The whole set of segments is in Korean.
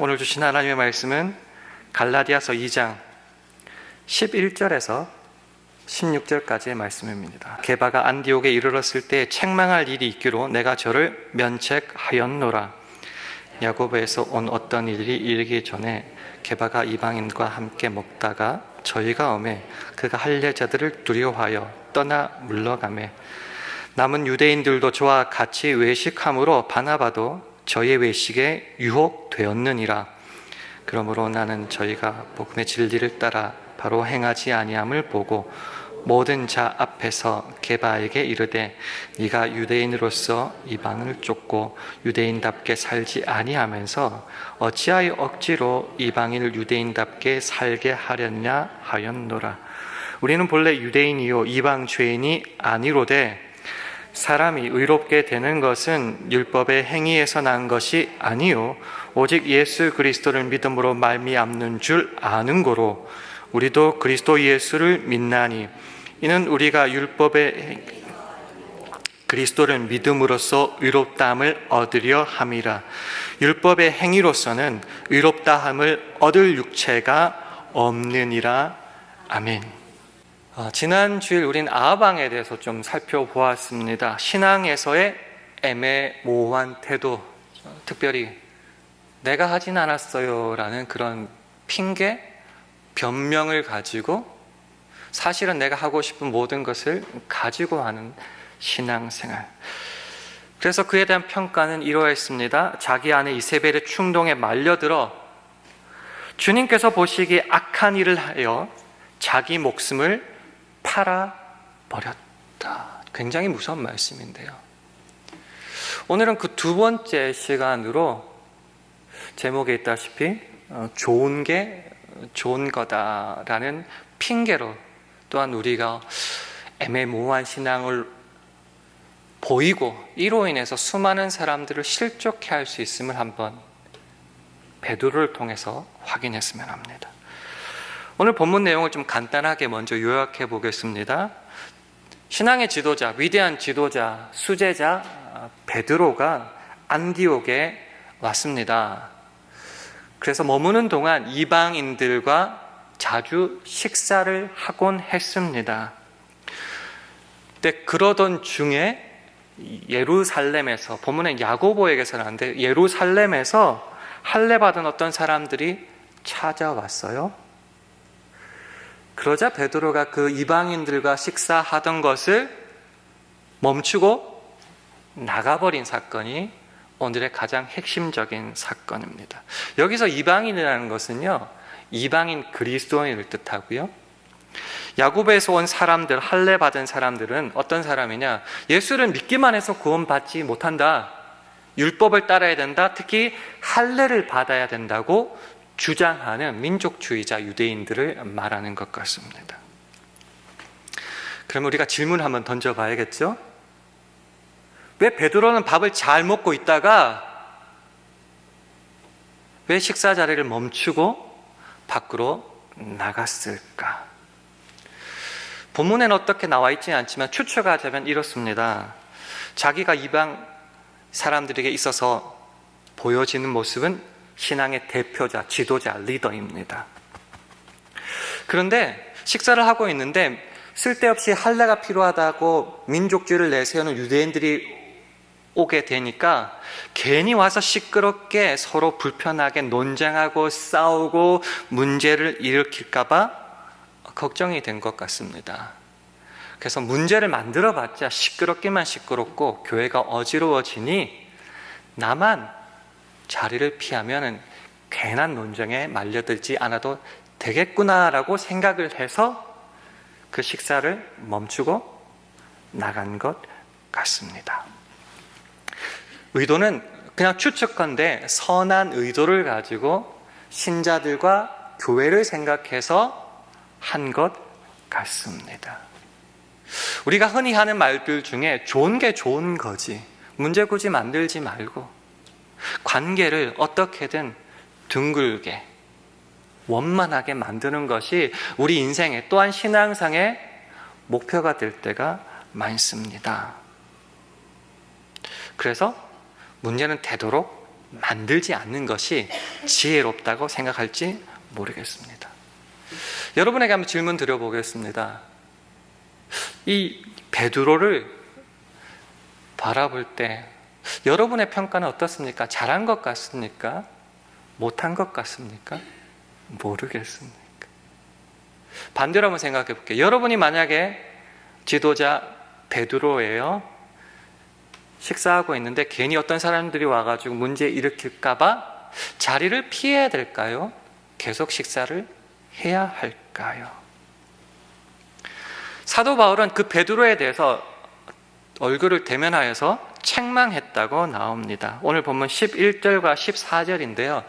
오늘 주신 하나님의 말씀은 갈라디아서 2장 11절에서 16절까지의 말씀입니다. 게바가 안디옥에 이르렀을 때 책망할 일이 있기로 내가 저를 면책하였노라. 야고보에서 온 어떤 일이 이르기 전에 게바가 이방인과 함께 먹다가 저희가 오매 그가 할례자들을 두려워하여 떠나 물러가매 남은 유대인들도 저와 같이 외식함으로 바나바도 저의 외식에 유혹되었느니라. 그러므로 나는 저희가 복음의 진리를 따라 바로 행하지 아니함을 보고 모든 자 앞에서 게바에게 이르되 네가 유대인으로서 이방을 쫓고 유대인답게 살지 아니하면서 어찌하여 억지로 이방인을 유대인답게 살게 하렸냐 하였노라. 우리는 본래 유대인이요 이방 죄인이 아니로되 사람이 의롭게 되는 것은 율법의 행위에서 난 것이 아니요 오직 예수 그리스도를 믿음으로 말미암는 줄 아는 고로 우리도 그리스도 예수를 믿나니 이는 우리가 율법의 그리스도를 믿음으로써 의롭다함을 얻으려 함이라. 율법의 행위로서는 의롭다함을 얻을 육체가 없느니라. 아멘. 지난 주일 우린 아하방에 대해서 좀 살펴보았습니다. 신앙에서의 애매모호한 태도, 특별히 내가 하진 않았어요 라는 그런 핑계, 변명을 가지고 사실은 내가 하고 싶은 모든 것을 가지고 하는 신앙생활. 그래서 그에 대한 평가는 이러했습니다. 자기 안에 이세벨의 충동에 말려들어 주님께서 보시기에 악한 일을 하여 자기 목숨을 팔아버렸다. 굉장히 무서운 말씀인데요. 오늘은 그 두 번째 시간으로 제목에 있다시피 좋은 게 좋은 거다라는 핑계로 또한 우리가 애매모호한 신앙을 보이고 이로 인해서 수많은 사람들을 실족해 할 수 있음을 한번 베드로를 통해서 확인했으면 합니다. 오늘 본문 내용을 좀 간단하게 먼저 요약해 보겠습니다. 신앙의 지도자, 위대한 지도자, 수제자 베드로가 안디옥에 왔습니다. 그래서 머무는 동안 이방인들과 자주 식사를 하곤 했습니다. 근데 그러던 중에 예루살렘에서, 본문엔 야고보에게서 나왔는데 예루살렘에서 할례받은 어떤 사람들이 찾아왔어요. 그러자 베드로가 그 이방인들과 식사하던 것을 멈추고 나가버린 사건이 오늘의 가장 핵심적인 사건입니다. 여기서 이방인이라는 것은요, 이방인 그리스도인을 뜻하고요. 야고보에서 온 사람들, 할례 받은 사람들은 어떤 사람이냐? 예수를 믿기만 해서 구원받지 못한다. 율법을 따라야 된다. 특히 할례를 받아야 된다고 주장하는 민족주의자 유대인들을 말하는 것 같습니다. 그럼 우리가 질문을 한번 던져봐야겠죠? 왜 베드로는 밥을 잘 먹고 있다가 왜 식사 자리를 멈추고 밖으로 나갔을까? 본문에는 어떻게 나와 있지는 않지만 추측하자면 이렇습니다. 자기가 이방 사람들에게 있어서 보여지는 모습은 신앙의 대표자, 지도자, 리더입니다. 그런데 식사를 하고 있는데 쓸데없이 할례가 필요하다고 민족주의를 내세우는 유대인들이 오게 되니까 괜히 와서 시끄럽게 서로 불편하게 논쟁하고 싸우고 문제를 일으킬까 봐 걱정이 된 것 같습니다. 그래서 문제를 만들어봤자 시끄럽기만 시끄럽고 교회가 어지러워지니 나만 자리를 피하면 괜한 논쟁에 말려들지 않아도 되겠구나라고 생각을 해서 그 식사를 멈추고 나간 것 같습니다. 의도는 그냥 추측컨대 선한 의도를 가지고 신자들과 교회를 생각해서 한 것 같습니다. 우리가 흔히 하는 말들 중에 좋은 게 좋은 거지, 문제 굳이 만들지 말고 관계를 어떻게든 둥글게 원만하게 만드는 것이 우리 인생의 또한 신앙상의 목표가 될 때가 많습니다. 그래서 문제는 되도록 만들지 않는 것이 지혜롭다고 생각할지 모르겠습니다. 여러분에게 한번 질문 드려보겠습니다. 이 베드로를 바라볼 때 여러분의 평가는 어떻습니까? 잘한 것 같습니까? 못한 것 같습니까? 모르겠습니까? 반대로 한번 생각해 볼게요. 여러분이 만약에 지도자 베드로예요. 식사하고 있는데 괜히 어떤 사람들이 와가지고 문제 일으킬까봐 자리를 피해야 될까요? 계속 식사를 해야 할까요? 사도 바울은 그 베드로에 대해서 얼굴을 대면하여서 책망했다고 나옵니다. 오늘 본문 11절과 14절인데요.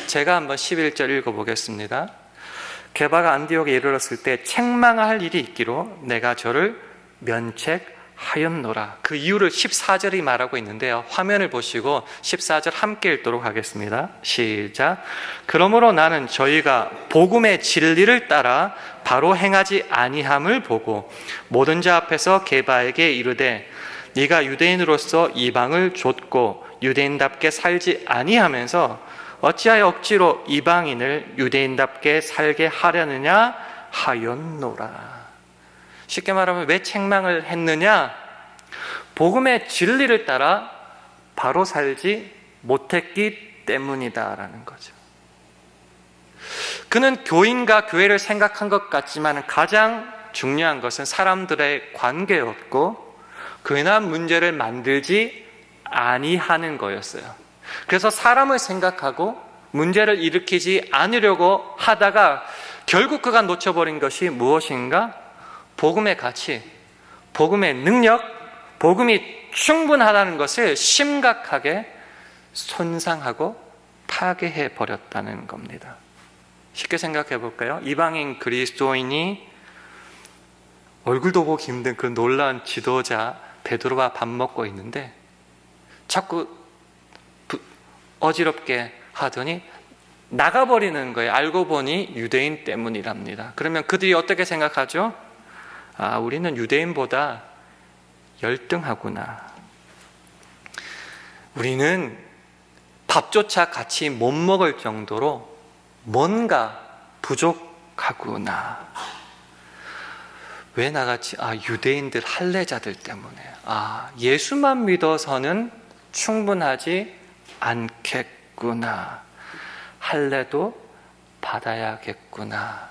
제가 한번 11절 읽어보겠습니다. 게바가 안디옥에 이르렀을 때 책망할 일이 있기로 내가 저를 면책하였노라. 그 이유를 14절이 말하고 있는데요. 화면을 보시고 14절 함께 읽도록 하겠습니다. 시작. 그러므로 나는 저희가 복음의 진리를 따라 바로 행하지 아니함을 보고 모든 자 앞에서 게바에게 이르되 네가 유대인으로서 이방을 좇고 유대인답게 살지 아니하면서 어찌하여 억지로 이방인을 유대인답게 살게 하려느냐 하였노라. 쉽게 말하면 왜 책망을 했느냐? 복음의 진리를 따라 바로 살지 못했기 때문이다라는 거죠. 그는 교인과 교회를 생각한 것 같지만 가장 중요한 것은 사람들의 관계였고 괜한 문제를 만들지 아니하는 거였어요. 그래서 사람을 생각하고 문제를 일으키지 않으려고 하다가 결국 그가 놓쳐버린 것이 무엇인가? 복음의 가치, 복음의 능력, 복음이 충분하다는 것을 심각하게 손상하고 파괴해 버렸다는 겁니다. 쉽게 생각해 볼까요? 이방인 그리스도인이 얼굴도 보기 힘든 그 놀라운 지도자 베드로와 밥 먹고 있는데 자꾸 어지럽게 하더니 나가버리는 거예요. 알고 보니 유대인 때문이랍니다. 그러면 그들이 어떻게 생각하죠? 아, 우리는 유대인보다 열등하구나. 우리는 밥조차 같이 못 먹을 정도로 뭔가 부족하구나. 왜 나같이? 아, 유대인들 할례자들 때문에. 아, 예수만 믿어서는 충분하지 않겠구나. 할례도 받아야겠구나.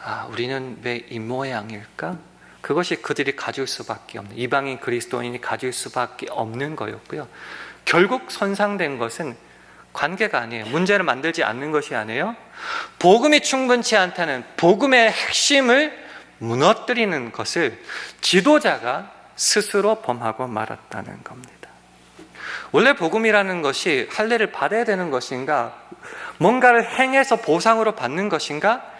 아, 우리는 왜 이 모양일까? 그것이 그들이 가질 수밖에 없는, 이방인 그리스도인이 가질 수밖에 없는 거였고요. 결국 손상된 것은 관계가 아니에요. 문제를 만들지 않는 것이 아니에요. 복음이 충분치 않다는 복음의 핵심을 무너뜨리는 것을 지도자가 스스로 범하고 말았다는 겁니다. 원래 복음이라는 것이 할례를 받아야 되는 것인가? 뭔가를 행해서 보상으로 받는 것인가?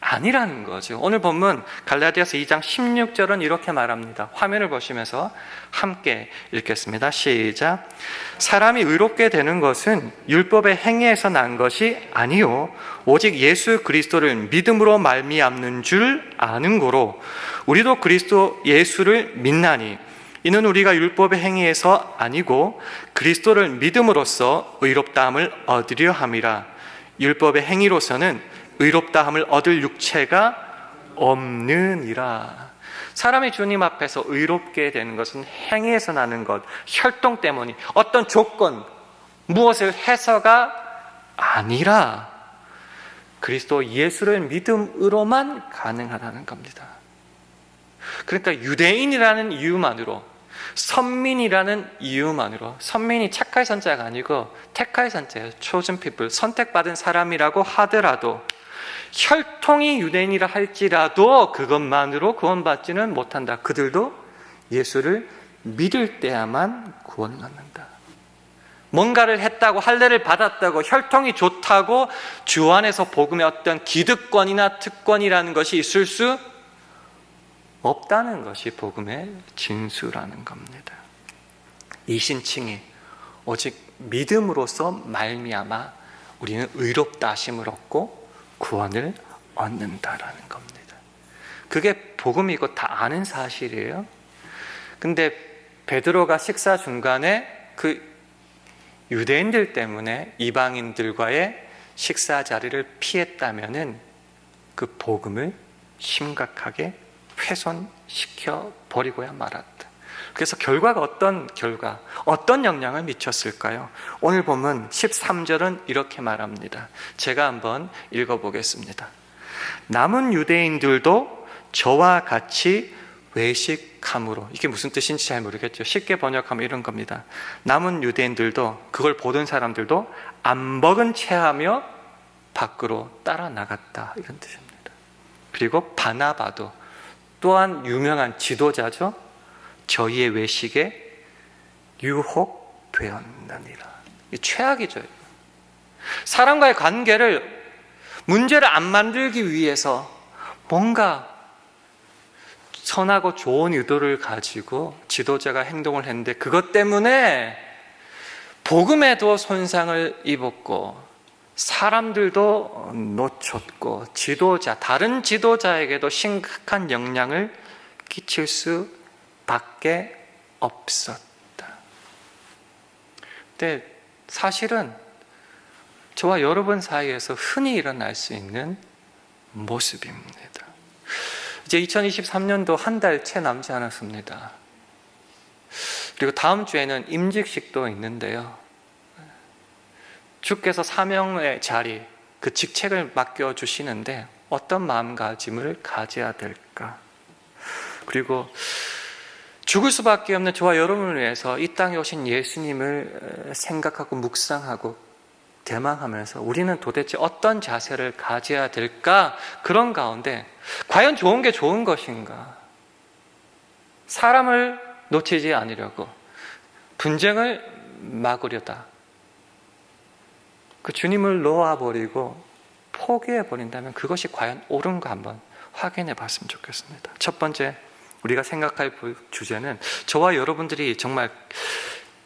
아니라는 거죠. 오늘 본문 갈라디아서 2장 16절은 이렇게 말합니다. 화면을 보시면서 함께 읽겠습니다. 시작. 사람이 의롭게 되는 것은 율법의 행위에서 난 것이 아니요 오직 예수 그리스도를 믿음으로 말미암는 줄 아는 고로 우리도 그리스도 예수를 믿나니 이는 우리가 율법의 행위에서 아니고 그리스도를 믿음으로써 의롭다함을 얻으려 함이라. 율법의 행위로서는 의롭다함을 얻을 육체가 없느니라. 사람이 주님 앞에서 의롭게 되는 것은 행위에서 나는 것, 혈통 때문이 어떤 조건, 무엇을 해서가 아니라 그리스도 예수를 믿음으로만 가능하다는 겁니다. 그러니까 유대인이라는 이유만으로, 선민이라는 이유만으로, 선민이 착할 선자가 아니고 택할 선자예요. chosen people, 선택받은 사람이라고 하더라도, 혈통이 유대인이라 할지라도 그것만으로 구원받지는 못한다. 그들도 예수를 믿을 때야만 구원을 얻는다. 뭔가를 했다고, 할례를 받았다고, 혈통이 좋다고 주 안에서 복음의 어떤 기득권이나 특권이라는 것이 있을 수 없다는 것이 복음의 진수라는 겁니다. 이신칭이 오직 믿음으로써 말미암아 우리는 의롭다 하심을 얻고 구원을 얻는다라는 겁니다. 그게 복음이고 다 아는 사실이에요. 근데 베드로가 식사 중간에 그 유대인들 때문에 이방인들과의 식사 자리를 피했다면은 그 복음을 심각하게 훼손시켜 버리고야 말았다. 그래서 결과가 어떤 영향을 미쳤을까요? 오늘 보면 13절은 이렇게 말합니다. 제가 한번 읽어보겠습니다. 남은 유대인들도 저와 같이 외식함으로, 이게 무슨 뜻인지 잘 모르겠죠. 쉽게 번역하면 이런 겁니다. 남은 유대인들도, 그걸 보던 사람들도 안 먹은 채 하며 밖으로 따라 나갔다, 이런 뜻입니다. 그리고 바나바도 또한 유명한 지도자죠. 저희의 외식에 유혹되었느니라. 최악이죠. 사람과의 관계를, 문제를 안 만들기 위해서 뭔가 선하고 좋은 의도를 가지고 지도자가 행동을 했는데 그것 때문에 복음에도 손상을 입었고 사람들도 놓쳤고 다른 지도자에게도 심각한 영향을 끼칠 수밖에 없었다. 근데 사실은 저와 여러분 사이에서 흔히 일어날 수 있는 모습입니다. 이제 2023년도 한 달 채 남지 않았습니다. 그리고 다음 주에는 임직식도 있는데요. 주께서 사명의 자리, 그 직책을 맡겨주시는데 어떤 마음가짐을 가져야 될까? 그리고 죽을 수밖에 없는 저와 여러분을 위해서 이 땅에 오신 예수님을 생각하고 묵상하고 대망하면서 우리는 도대체 어떤 자세를 가져야 될까? 그런 가운데 과연 좋은 게 좋은 것인가? 사람을 놓치지 않으려고 분쟁을 막으려다 그 주님을 놓아버리고 포기해버린다면 그것이 과연 옳은가 한번 확인해 봤으면 좋겠습니다. 첫 번째 우리가 생각할 주제는 저와 여러분들이 정말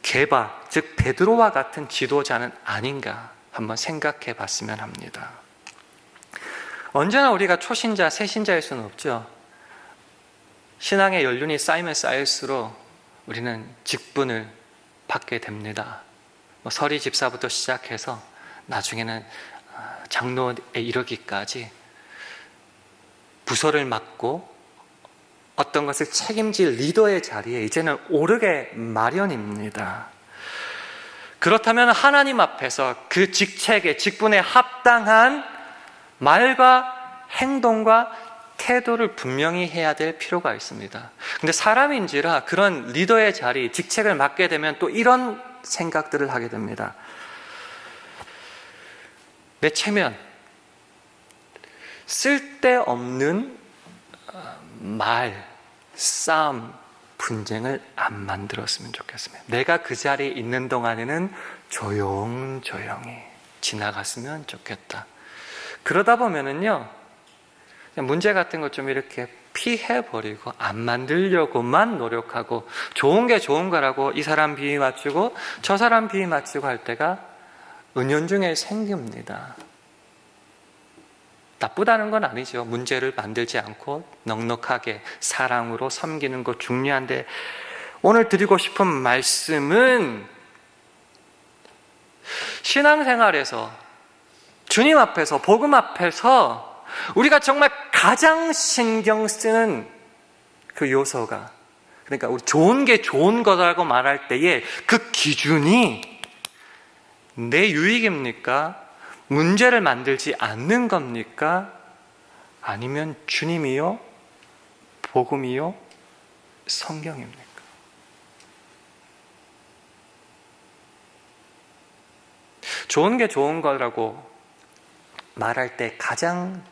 게바, 즉 베드로와 같은 지도자는 아닌가 한번 생각해 봤으면 합니다. 언제나 우리가 초신자, 새신자일 수는 없죠. 신앙의 연륜이 쌓이면 쌓일수록 우리는 직분을 받게 됩니다. 서리 집사부터 시작해서 나중에는 장로에 이르기까지 부서를 맡고 어떤 것을 책임질 리더의 자리에 이제는 오르게 마련입니다. 그렇다면 하나님 앞에서 그 직책에, 직분에 합당한 말과 행동과 태도를 분명히 해야 될 필요가 있습니다. 근데 사람인지라 그런 리더의 자리, 직책을 맡게 되면 또 이런 생각들을 하게 됩니다. 내 체면, 쓸데없는 말, 싸움, 분쟁을 안 만들었으면 좋겠습니다. 내가 그 자리에 있는 동안에는 조용조용히 지나갔으면 좋겠다. 그러다 보면은요, 문제 같은 것 좀 이렇게 피해버리고 안 만들려고만 노력하고 좋은 게 좋은 거라고 이 사람 비위 맞추고 저 사람 비위 맞추고 할 때가 은연중에 생깁니다. 나쁘다는 건 아니죠. 문제를 만들지 않고 넉넉하게 사랑으로 섬기는 것 중요한데 오늘 드리고 싶은 말씀은 신앙생활에서 주님 앞에서 복음 앞에서 우리가 정말 가장 신경 쓰는 그 요소가, 그러니까 우리 좋은 게 좋은 거라고 말할 때에 그 기준이 내 유익입니까? 문제를 만들지 않는 겁니까? 아니면 주님이요? 복음이요? 성경입니까? 좋은 게 좋은 거라고 말할 때 가장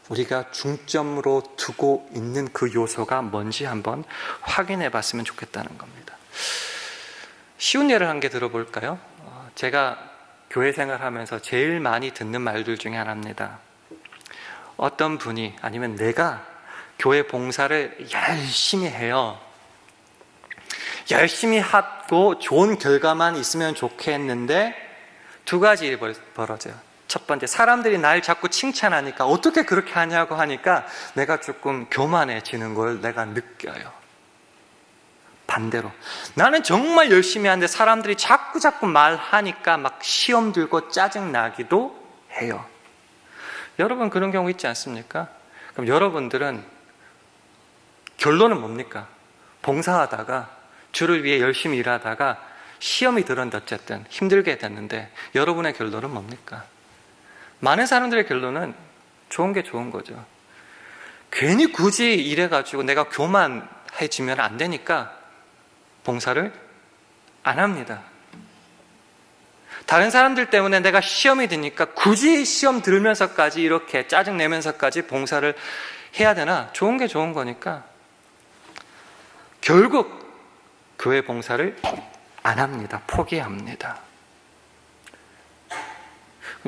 우리가 중점으로 두고 있는 그 요소가 뭔지 한번 확인해 봤으면 좋겠다는 겁니다. 쉬운 예를 한 개 들어볼까요? 제가 교회 생활하면서 제일 많이 듣는 말들 중에 하나입니다. 어떤 분이, 아니면 내가 교회 봉사를 열심히 해요. 열심히 하고 좋은 결과만 있으면 좋겠는데 두 가지 일이 벌어져요. 첫 번째, 사람들이 날 자꾸 칭찬하니까 어떻게 그렇게 하냐고 하니까 내가 조금 교만해지는 걸 내가 느껴요. 반대로 나는 정말 열심히 하는데 사람들이 자꾸 말하니까 막 시험 들고 짜증나기도 해요. 여러분 그런 경우 있지 않습니까? 그럼 여러분들은 결론은 뭡니까? 봉사하다가 주를 위해 열심히 일하다가 시험이 들었는데 어쨌든 힘들게 됐는데 여러분의 결론은 뭡니까? 많은 사람들의 결론은 좋은 게 좋은 거죠. 괜히 굳이 이래가지고 내가 교만해지면 안 되니까 봉사를 안 합니다. 다른 사람들 때문에 내가 시험이 드니까 굳이 시험 들으면서까지 이렇게 짜증내면서까지 봉사를 해야 되나? 좋은 게 좋은 거니까 결국 교회 봉사를 안 합니다. 포기합니다.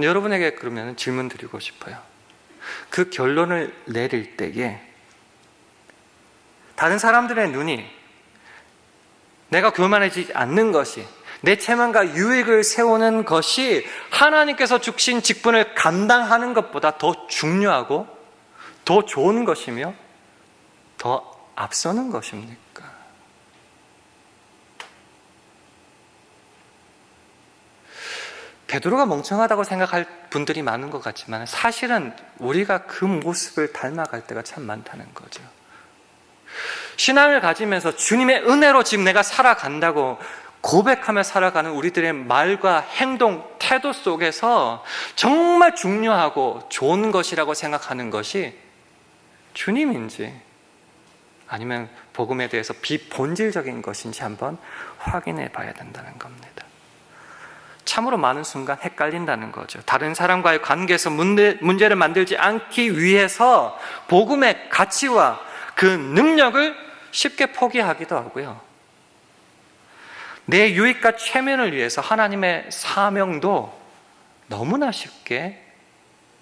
여러분에게 그러면 질문 드리고 싶어요. 그 결론을 내릴 때에 다른 사람들의 눈이 내가 교만해지지 않는 것이, 내 체면과 유익을 세우는 것이 하나님께서 주신 직분을 감당하는 것보다 더 중요하고 더 좋은 것이며 더 앞서는 것입니까? 베드로가 멍청하다고 생각할 분들이 많은 것 같지만 사실은 우리가 그 모습을 닮아갈 때가 참 많다는 거죠. 신앙을 가지면서 주님의 은혜로 지금 내가 살아간다고 고백하며 살아가는 우리들의 말과 행동, 태도 속에서 정말 중요하고 좋은 것이라고 생각하는 것이 주님인지 아니면 복음에 대해서 비본질적인 것인지 한번 확인해 봐야 된다는 겁니다. 참으로 많은 순간 헷갈린다는 거죠. 다른 사람과의 관계에서 문제를 만들지 않기 위해서 복음의 가치와 그 능력을 쉽게 포기하기도 하고요. 내 유익과 체면을 위해서 하나님의 사명도 너무나 쉽게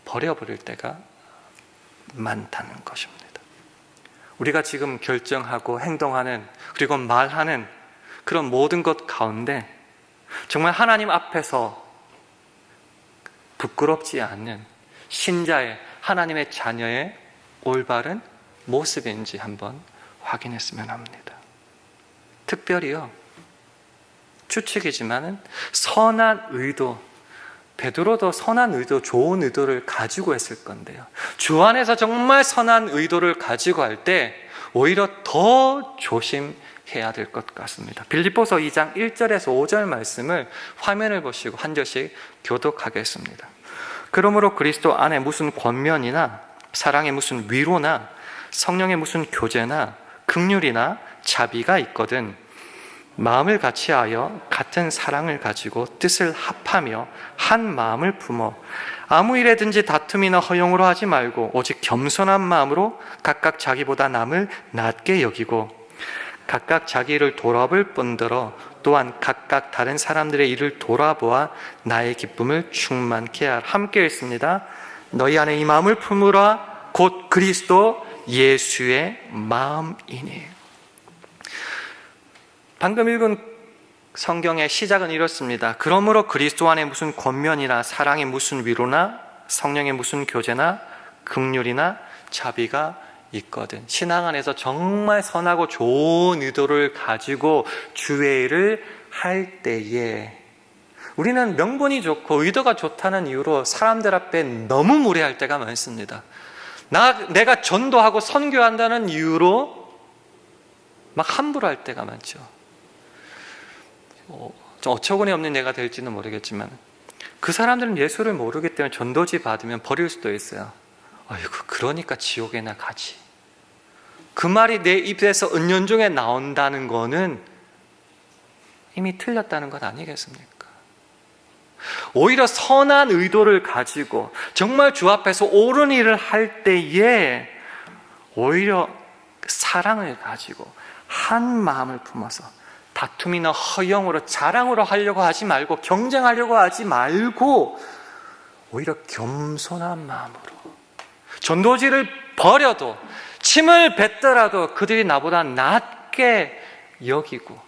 버려버릴 때가 많다는 것입니다. 우리가 지금 결정하고 행동하는 그리고 말하는 그런 모든 것 가운데 정말 하나님 앞에서 부끄럽지 않는 신자의 하나님의 자녀의 올바른 모습인지 한번 확인했으면 합니다. 특별히요, 추측이지만은 선한 의도, 베드로도 선한 의도, 좋은 의도를 가지고 했을 건데요. 주 안에서 정말 선한 의도를 가지고 할 때 오히려 더 조심해야 될 것 같습니다. 빌립보서 2장 1절에서 5절 말씀을 화면을 보시고 한 절씩 교독하겠습니다. 그러므로 그리스도 안에 무슨 권면이나 사랑의 무슨 위로나 성령의 무슨 교제나 긍휼이나 자비가 있거든 마음을 같이하여 같은 사랑을 가지고 뜻을 합하며 한 마음을 품어 아무 일에든지 다툼이나 허용으로 하지 말고 오직 겸손한 마음으로 각각 자기보다 남을 낮게 여기고 각각 자기 일을 돌아볼 뿐더러 또한 각각 다른 사람들의 일을 돌아보아 나의 기쁨을 충만케 하라. 함께 읽습니다. 너희 안에 이 마음을 품으라. 곧 그리스도 예수의 마음이니. 방금 읽은 성경의 시작은 이렇습니다. 그러므로 그리스도 안에 무슨 권면이나 사랑의 무슨 위로나 성령의 무슨 교제나 긍휼이나 자비가 있거든. 신앙 안에서 정말 선하고 좋은 의도를 가지고 주의 일을 할 때에 우리는 명분이 좋고 의도가 좋다는 이유로 사람들 앞에 너무 무례할 때가 많습니다. 내가 전도하고 선교한다는 이유로 막 함부로 할 때가 많죠. 좀 어처구니 없는 예가 될지는 모르겠지만 그 사람들은 예수를 모르기 때문에 전도지 받으면 버릴 수도 있어요. 아이고 그러니까 지옥에나 가지. 그 말이 내 입에서 은연중에 나온다는 거는 이미 틀렸다는 것 아니겠습니까? 오히려 선한 의도를 가지고 정말 주 앞에서 옳은 일을 할 때에 오히려 사랑을 가지고 한 마음을 품어서 다툼이나 허영으로 자랑으로 하려고 하지 말고 경쟁하려고 하지 말고 오히려 겸손한 마음으로 전도지를 버려도 침을 뱉더라도 그들이 나보다 낮게 여기고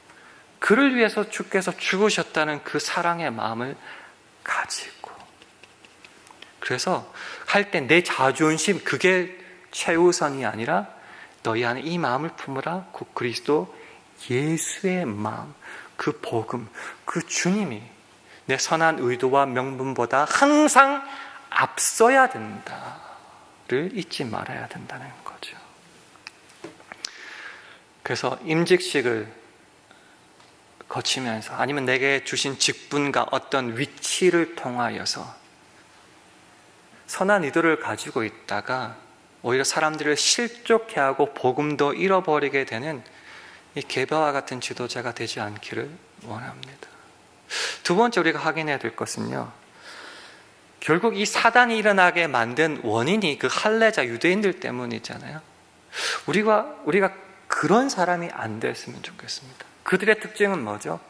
그를 위해서 주께서 죽으셨다는 그 사랑의 마음을 가지고 그래서 할 때 내 자존심 그게 최우선이 아니라 너희 안에 이 마음을 품으라. 곧 그리스도 예수의 마음, 그 복음, 그 주님이 내 선한 의도와 명분보다 항상 앞서야 된다를 잊지 말아야 된다는 거죠. 그래서 임직식을 거치면서 아니면 내게 주신 직분과 어떤 위치를 통하여서 선한 의도를 가지고 있다가 오히려 사람들을 실족해 하고 복음도 잃어버리게 되는 이 게바와 같은 지도자가 되지 않기를 원합니다. 두 번째 우리가 확인해야 될 것은요, 결국 이 사단이 일어나게 만든 원인이 그 할례자 유대인들 때문이잖아요. 우리가 그런 사람이 안 됐으면 좋겠습니다. 그들의 특징은 뭐죠?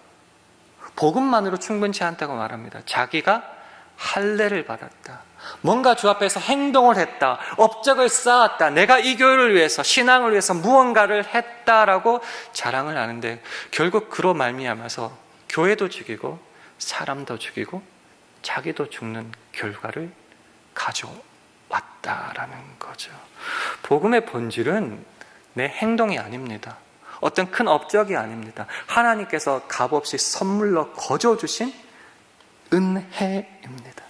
복음만으로 충분치 않다고 말합니다. 자기가 할례를 받았다, 뭔가 주 앞에서 행동을 했다, 업적을 쌓았다, 내가 이 교회를 위해서, 신앙을 위해서 무언가를 했다라고 자랑을 하는데 결국 그로 말미암아서 교회도 죽이고 사람도 죽이고 자기도 죽는 결과를 가져왔다라는 거죠. 복음의 본질은 내 행동이 아닙니다. 어떤 큰 업적이 아닙니다. 하나님께서 값없이 선물로 거저주신 은혜입니다.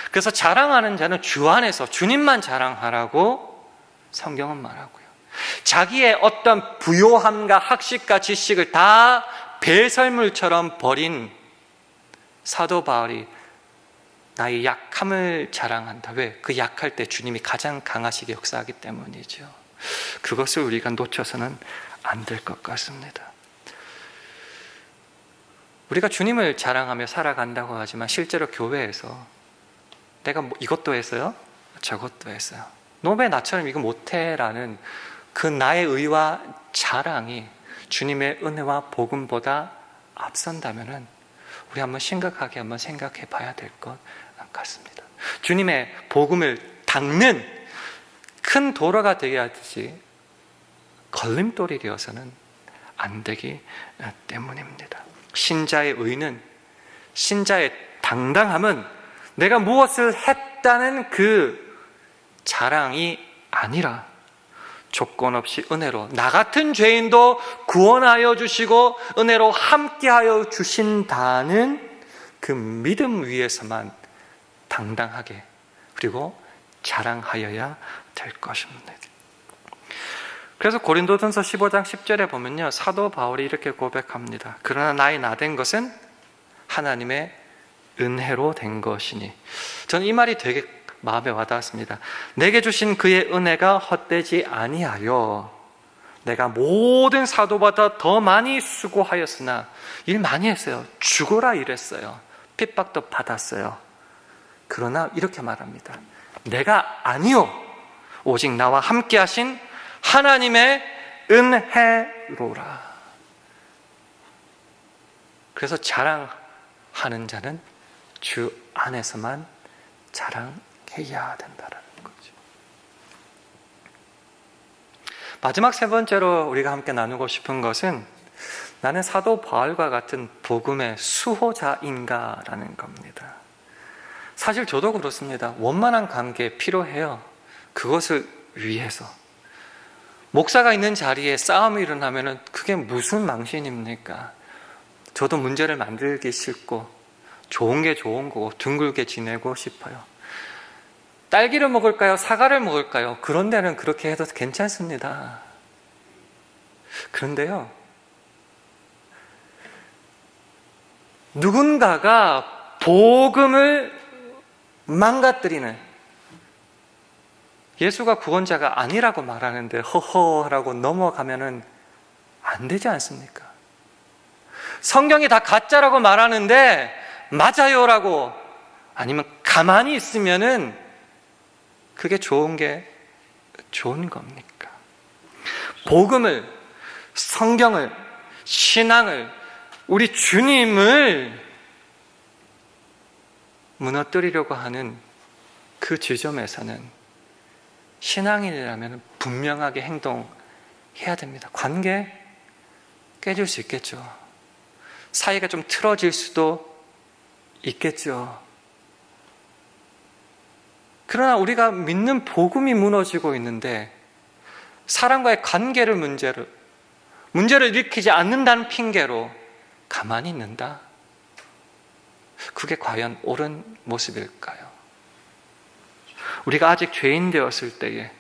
그래서 자랑하는 자는 주 안에서 주님만 자랑하라고 성경은 말하고요, 자기의 어떤 부요함과 학식과 지식을 다 배설물처럼 버린 사도 바울이 나의 약함을 자랑한다. 왜? 그 약할 때 주님이 가장 강하시게 역사하기 때문이죠. 그것을 우리가 놓쳐서는 안 될 것 같습니다. 우리가 주님을 자랑하며 살아간다고 하지만 실제로 교회에서 내가 이것도 했어요, 저것도 했어요, 너 왜 나처럼 이거 못해라는 그 나의 의와 자랑이 주님의 은혜와 복음보다 앞선다면은 우리 한번 심각하게 한번 생각해 봐야 될 것 같습니다. 주님의 복음을 닦는 큰 도로가 되게 하듯이 걸림돌이 되어서는 안 되기 때문입니다. 신자의 의는, 신자의 당당함은 내가 무엇을 했다는 그 자랑이 아니라 조건 없이 은혜로 나 같은 죄인도 구원하여 주시고 은혜로 함께하여 주신다는 그 믿음 위에서만 당당하게 그리고 자랑하여야 될 것입니다. 그래서 고린도전서 15장 10절에 보면요, 사도 바울이 이렇게 고백합니다. 그러나 나의 나된 것은 하나님의 은혜로 된 것이니. 저는 이 말이 되게 마음에 와닿았습니다. 내게 주신 그의 은혜가 헛되지 아니하여 내가 모든 사도보다 더 많이 수고하였으나, 일 많이 했어요. 죽어라 일했어요. 핍박도 받았어요. 그러나 이렇게 말합니다. 내가 아니요 오직 나와 함께 하신 하나님의 은혜로라. 그래서 자랑하는 자는 주 안에서만 자랑해야 된다는 거죠. 마지막 세 번째로 우리가 함께 나누고 싶은 것은 나는 사도 바울과 같은 복음의 수호자인가라는 겁니다. 사실 저도 그렇습니다. 원만한 관계 필요해요. 그것을 위해서. 목사가 있는 자리에 싸움이 일어나면 그게 무슨 망신입니까? 저도 문제를 만들기 싫고 좋은 게 좋은 거고 둥글게 지내고 싶어요. 딸기를 먹을까요? 사과를 먹을까요? 그런 데는 그렇게 해도 괜찮습니다. 그런데요, 누군가가 복음을 망가뜨리는, 예수가 구원자가 아니라고 말하는데 허허라고 넘어가면은 안 되지 않습니까? 성경이 다 가짜라고 말하는데 맞아요라고 아니면 가만히 있으면은 그게 좋은 겁니까? 복음을, 성경을, 신앙을, 우리 주님을 무너뜨리려고 하는 그 지점에서는 신앙인이라면 분명하게 행동해야 됩니다. 관계 깨질 수 있겠죠. 사이가 좀 틀어질 수도 있겠죠. 그러나 우리가 믿는 복음이 무너지고 있는데 사람과의 관계를 문제로 문제를 일으키지 않는다는 핑계로 가만히 있는다. 그게 과연 옳은 모습일까요? 우리가 아직 죄인 되었을 때에,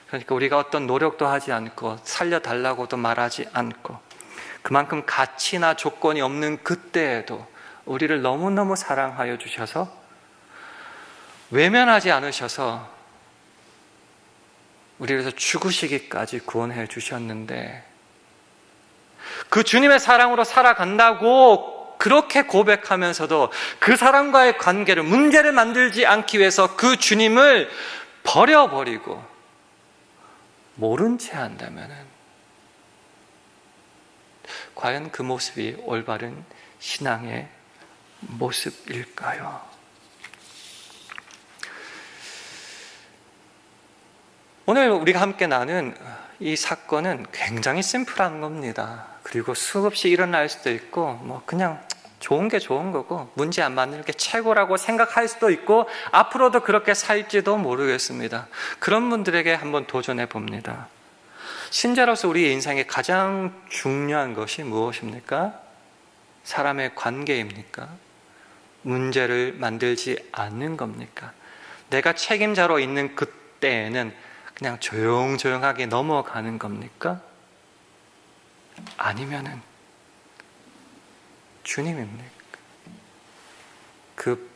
그러니까 우리가 어떤 노력도 하지 않고 살려달라고도 말하지 않고 그만큼 가치나 조건이 없는 그때에도 우리를 너무너무 사랑하여 주셔서 외면하지 않으셔서 우리를 죽으시기까지 구원해 주셨는데, 그 주님의 사랑으로 살아간다고 그렇게 고백하면서도 그 사람과의 관계를, 문제를 만들지 않기 위해서 그 주님을 버려버리고 모른 채 한다면 과연 그 모습이 올바른 신앙의 모습일까요? 오늘 우리가 함께 나눈 이 사건은 굉장히 심플한 겁니다. 그리고 수없이 일어날 수도 있고 그냥 좋은 게 좋은 거고 문제 안 만드는 게 최고라고 생각할 수도 있고 앞으로도 그렇게 살지도 모르겠습니다. 그런 분들에게 한번 도전해 봅니다. 신자로서 우리의 인생에 가장 중요한 것이 무엇입니까? 사람의 관계입니까? 문제를 만들지 않는 겁니까? 내가 책임자로 있는 그때에는 그냥 조용조용하게 넘어가는 겁니까? 아니면은 주님입니까? 그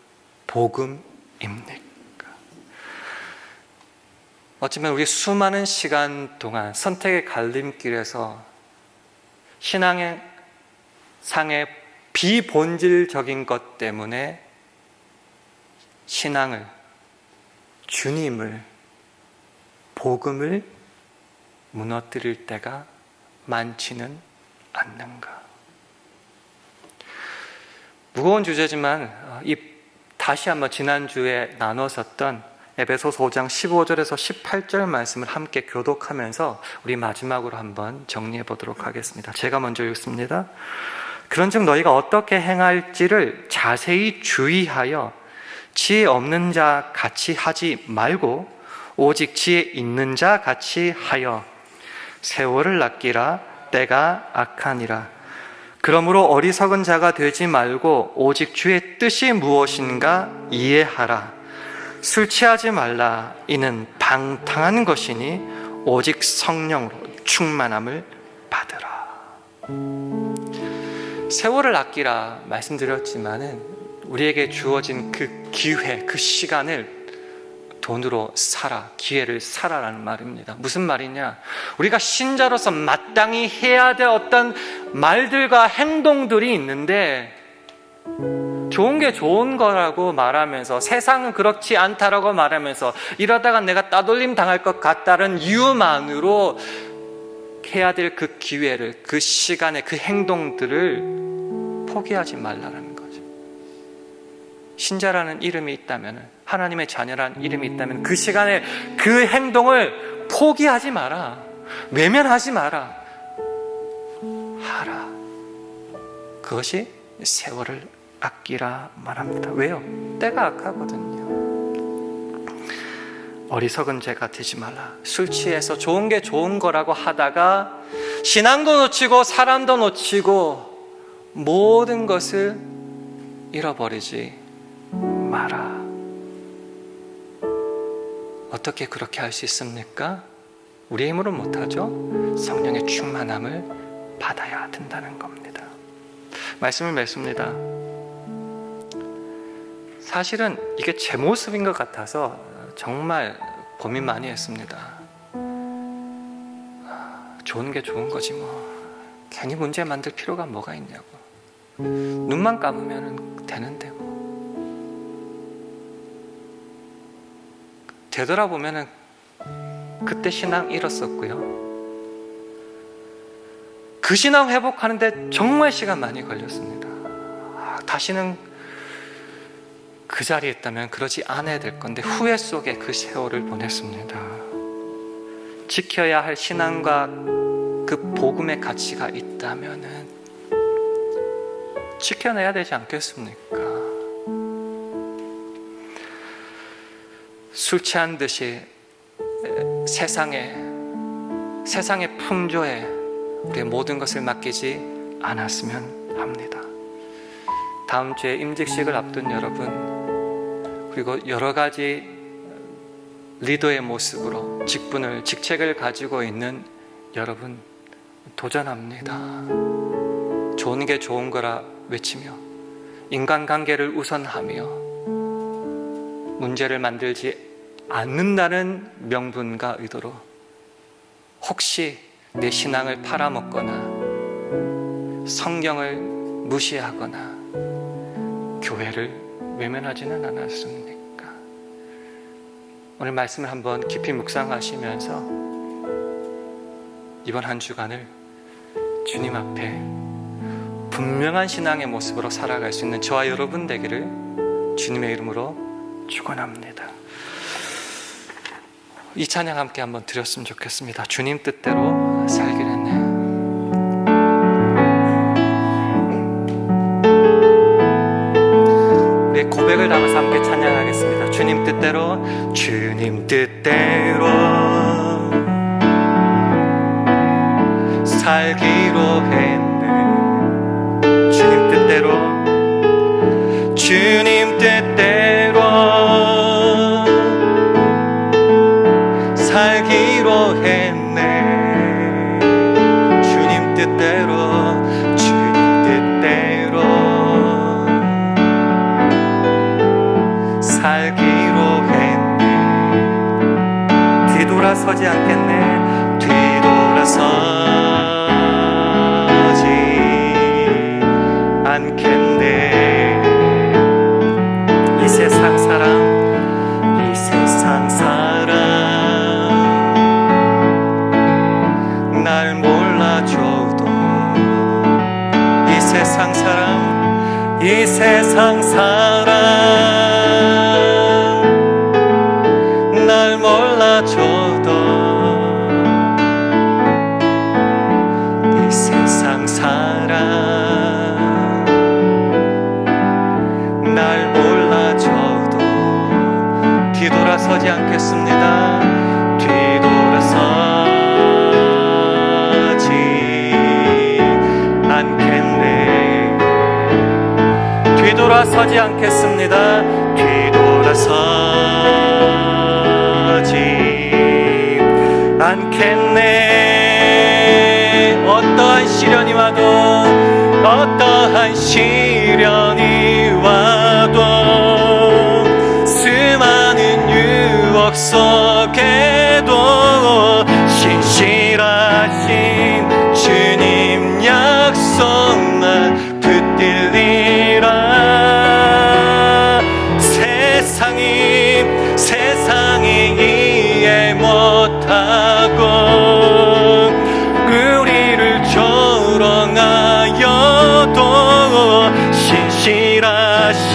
복음입니까? 어쩌면 우리 수많은 시간 동안 선택의 갈림길에서 신앙의 상의 비본질적인 것 때문에 신앙을, 주님을, 복음을 무너뜨릴 때가 많지는 않는가. 무거운 주제지만 다시 한번 지난주에 나눴었던 에베소서 5장 15절에서 18절 말씀을 함께 교독하면서 우리 마지막으로 한번 정리해 보도록 하겠습니다. 제가 먼저 읽습니다. 그런즉 너희가 어떻게 행할지를 자세히 주의하여 지혜 없는 자 같이 하지 말고 오직 지혜 있는 자 같이 하여 세월을 낚이라. 때가 악하니라. 그러므로 어리석은 자가 되지 말고 오직 주의 뜻이 무엇인가 이해하라. 술 취하지 말라. 이는 방탕한 것이니 오직 성령으로 충만함을 받으라. 세월을 아끼라 말씀드렸지만은 우리에게 주어진 그 기회, 그 시간을 돈으로 사라, 기회를 사라라는 말입니다. 무슨 말이냐? 우리가 신자로서 마땅히 해야 될 어떤 말들과 행동들이 있는데 좋은 게 좋은 거라고 말하면서 세상은 그렇지 않다라고 말하면서 이러다가 내가 따돌림 당할 것 같다는 이유만으로 해야 될 그 기회를, 그 시간에 그 행동들을 포기하지 말라는 거죠. 신자라는 이름이 있다면, 하나님의 자녀라는 이름이 있다면 그 시간에 그 행동을 포기하지 마라. 외면하지 마라. 하라. 그것이 세월을 아끼라 말합니다. 왜요? 때가 악하거든요. 어리석은 죄가 되지 말라. 술 취해서 좋은 게 좋은 거라고 하다가 신앙도 놓치고 사람도 놓치고 모든 것을 잃어버리지 마라. 어떻게 그렇게 할 수 있습니까? 우리 힘으로 못하죠. 성령의 충만함을 받아야 된다는 겁니다. 말씀을 맺습니다. 사실은 이게 제 모습인 것 같아서 정말 고민 많이 했습니다. 좋은 게 좋은 거지 뭐. 괜히 문제 만들 필요가 뭐가 있냐고. 눈만 감으면 되는데 뭐. 되돌아보면 그때 신앙 잃었었고요. 그 신앙 회복하는데 정말 시간 많이 걸렸습니다. 다시는 그 자리에 있다면 그러지 않아야 될 건데 후회 속에 그 세월을 보냈습니다. 지켜야 할 신앙과 그 복음의 가치가 있다면 지켜내야 되지 않겠습니까? 술 취한 듯이 세상의 풍조에 우리의 모든 것을 맡기지 않았으면 합니다. 다음 주에 임직식을 앞둔 여러분, 그리고 여러 가지 리더의 모습으로 직책을 가지고 있는 여러분, 도전합니다. 좋은 게 좋은 거라 외치며 인간관계를 우선하며 문제를 만들지 않는다는 명분과 의도로 혹시 내 신앙을 팔아먹거나 성경을 무시하거나 교회를 외면하지는 않았습니까? 오늘 말씀을 한번 깊이 묵상하시면서 이번 한 주간을 주님 앞에 분명한 신앙의 모습으로 살아갈 수 있는 저와 여러분 되기를 주님의 이름으로 축원합니다. 이 찬양 함께 한번 드렸으면 좋겠습니다. 주님 뜻대로 살기를. 우리의 고백을 담아서 함께 찬양하겠습니다. 주님 뜻대로, 주님 뜻대로 살기로 했네. 주님 뜻대로, 주님 뜻대로 살기로 했네. 주님 뜻대로, 주님 뜻대로 살기로 했네. 뒤돌아서지 않겠네. 뒤돌아서지 않겠네. 이 세상 사람, 이 세상 사람 날 몰라줘도, 이 세상 사람, 이 세상 사람 날 몰라줘도, 이 세상 사람 날 몰라줘도 뒤돌아서지 않겠습니다. 뒤돌아서지 않겠네. 뒤돌아서지 않겠습니다. 뒤돌아서지 않겠네. 어떠한 시련이 와도, 어떠한 시련이 와도, 수많은 유혹 속에도 신실하신 주님 약속만 붙들리라. 세상이 이해 못하고 우리를 조롱하여도 신실하신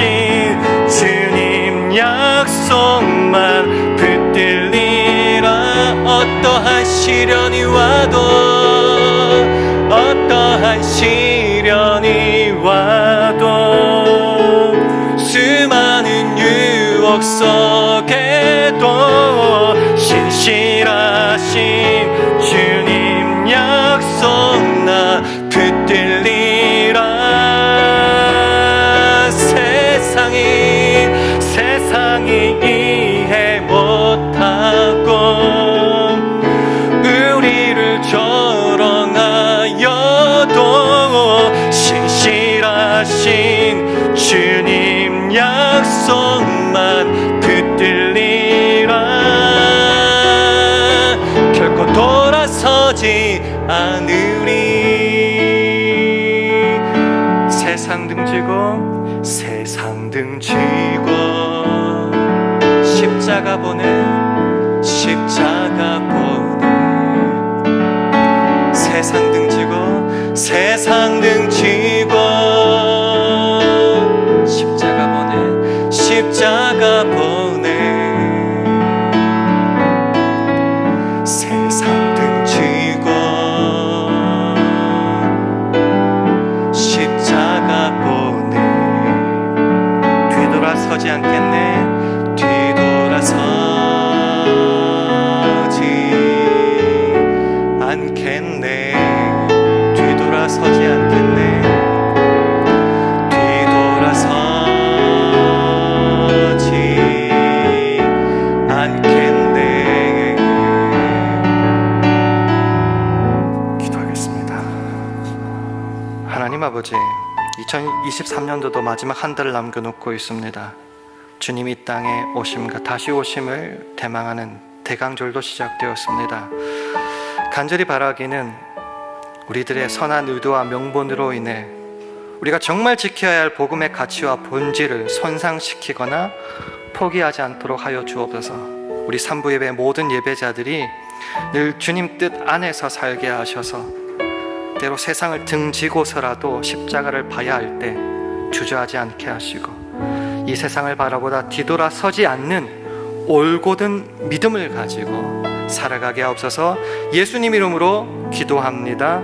주님 약속만 붙들리라. 어떠한 시련이 와도, 어떠한 시련이 와도, 수많은 유혹 속에도 신실하신 주님 약속 나 붙들리라. 세상이 이해 못하고 우리를 조롱하여도 신실하신 주님 약속만 붙들리라. 결코 돌아서지 않으리. 세상 등지고 십자가 보내, 십자가 보내. 세상 등지고 십자가 보내, 십자가 보내. 세상 등지고 십자가 보내. 뒤돌아서지 않겠네. 뒤돌아서지 않겠네. 아버지, 2023년도도 마지막 한 달을 남겨놓고 있습니다. 주님 이 땅에 오심과 다시 오심을 대망하는 대강절도 시작되었습니다. 간절히 바라기는 우리들의 선한 의도와 명분으로 인해 우리가 정말 지켜야 할 복음의 가치와 본질을 손상시키거나 포기하지 않도록 하여 주옵소서. 우리 삼부 예배 모든 예배자들이 늘 주님 뜻 안에서 살게 하셔서 때로 세상을 등지고서라도 십자가를 봐야 할 때 주저하지 않게 하시고 이 세상을 바라보다 뒤돌아서지 않는 올곧은 믿음을 가지고 살아가게 하옵소서. 예수님 이름으로 기도합니다.